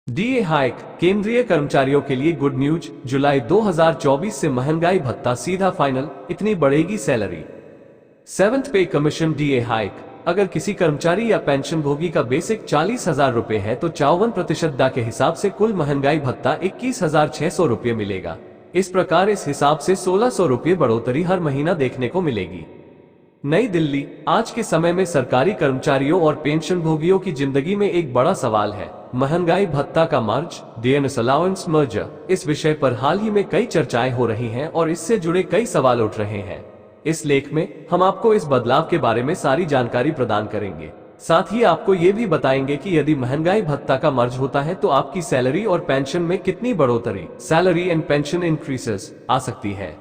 DA hike, केंद्रीय कर्मचारियों के लिए गुड न्यूज। जुलाई 2024 से महंगाई भत्ता सीधा फाइनल, इतनी बढ़ेगी सैलरी। सेवंथ पे कमीशन डीए हाइक। अगर किसी कर्मचारी या पेंशन भोगी का बेसिक 40,000 रुपए है तो 54% दा के हिसाब से कुल महंगाई भत्ता 21,600 रुपये मिलेगा। इस प्रकार इस हिसाब से 1,600 रुपये बढ़ोतरी हर महीना देखने को मिलेगी। नई दिल्ली, आज के समय में सरकारी कर्मचारियों और पेंशन भोगियों की जिंदगी में एक बड़ा सवाल है महंगाई भत्ता का मर्ज, डीएनएस अलाउंस मर्जर। इस विषय पर हाल ही में कई चर्चाएं हो रही हैं और इससे जुड़े कई सवाल उठ रहे हैं। इस लेख में हम आपको इस बदलाव के बारे में सारी जानकारी प्रदान करेंगे। साथ ही आपको ये भी बताएंगे कि यदि महंगाई भत्ता का मर्ज होता है तो आपकी सैलरी और पेंशन में कितनी बढ़ोतरी, सैलरी एंड पेंशन इंक्रीजेस, आ सकती है।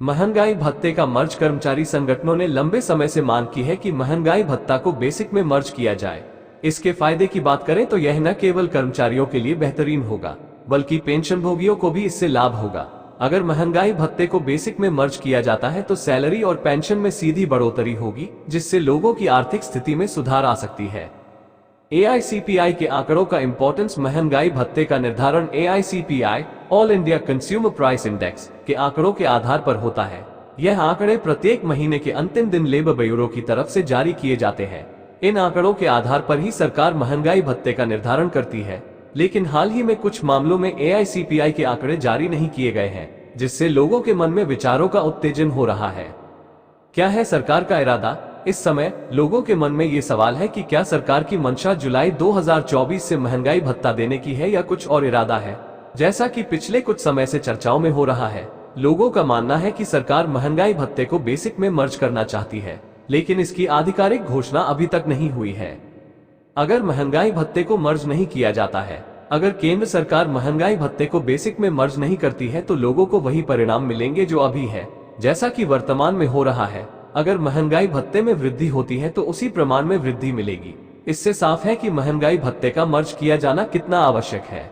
महंगाई भत्ते का मर्ज। कर्मचारी संगठनों ने लंबे समय से मांग की है कि महंगाई भत्ता को बेसिक में मर्ज किया जाए। इसके फायदे की बात करें तो यह न केवल कर्मचारियों के लिए बेहतरीन होगा बल्कि पेंशन भोगियों को भी इससे लाभ होगा। अगर महंगाई भत्ते को बेसिक में मर्ज किया जाता है तो सैलरी और पेंशन में सीधी बढ़ोतरी होगी, जिससे लोगों की आर्थिक स्थिति में सुधार आ सकती है। AICPI के आंकड़ों का इंपॉर्टेंस। महंगाई भत्ते का निर्धारण AICPI all India consumer price index के आंकड़ों के आधार पर होता है। यह आंकड़े प्रत्येक महीने के अंतिम दिन लेबर ब्यूरो की तरफ से जारी किए जाते हैं। इन आंकड़ों के आधार पर ही सरकार महंगाई भत्ते का निर्धारण करती है, लेकिन हाल ही में कुछ मामलों में AICPI के आंकड़े जारी नहीं किए गए हैं, जिससे लोगों के मन में विचारों का उत्तेजन हो रहा है। क्या है सरकार का इरादा? इस समय लोगों के मन में ये सवाल है कि क्या सरकार की मंशा जुलाई 2024 से महंगाई भत्ता देने की है या कुछ और इरादा है। जैसा कि पिछले कुछ समय से चर्चाओं में हो रहा है, लोगों का मानना है कि सरकार महंगाई भत्ते को बेसिक में मर्ज करना चाहती है, लेकिन इसकी आधिकारिक घोषणा अभी तक नहीं हुई है। अगर महंगाई भत्ते को मर्ज नहीं किया जाता है, अगर केंद्र सरकार महंगाई भत्ते को बेसिक में मर्ज नहीं करती है तो लोगों को वही परिणाम मिलेंगे जो अभी है, जैसा कि वर्तमान में हो रहा है। अगर महंगाई भत्ते में वृद्धि होती है तो उसी प्रमाण में वृद्धि मिलेगी। इससे साफ है कि महंगाई भत्ते का मर्ज किया जाना कितना आवश्यक है।